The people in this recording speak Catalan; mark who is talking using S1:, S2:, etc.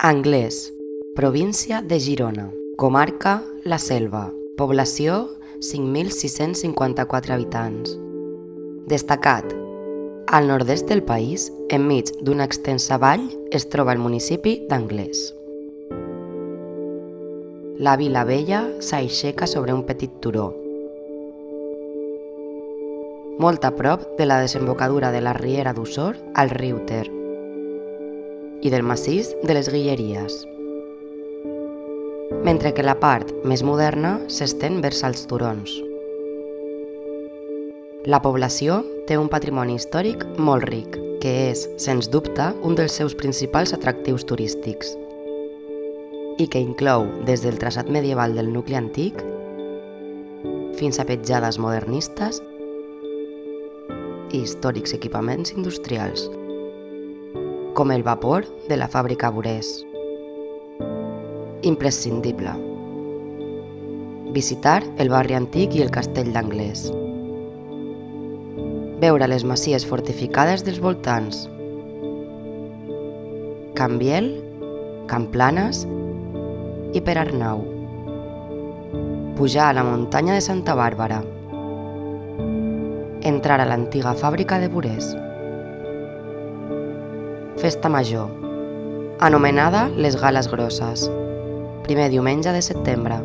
S1: Anglès, província de Girona, comarca La Selva, població 5.654 habitants. Destacat, al nord-est del país, enmig d'una extensa vall, es troba el municipi d'Anglès. La vila vella s'aixeca sobre un petit turó, molt a prop de la desembocadura de la riera d'Osor al riu Ter i del massís de les Guilleries, mentre que la part més moderna s'estén vers als turons. La població té un patrimoni històric molt ric, que és, sens dubte, un dels seus principals atractius turístics, i que inclou des del traçat medieval del nucli antic fins a petjades modernistes i històrics equipaments industrials, com el vapor de la fàbrica Burès. Imprescindible. Visitar el barri antic i el castell d'Anglès. Veure les masies fortificades dels voltants. Can Biel, Can Planes i Perarnau. Pujar a la muntanya de Santa Bàrbara. Entrar a l'antiga fàbrica de Burès. Festa Major, anomenada les Gales Grosses, primer diumenge de setembre.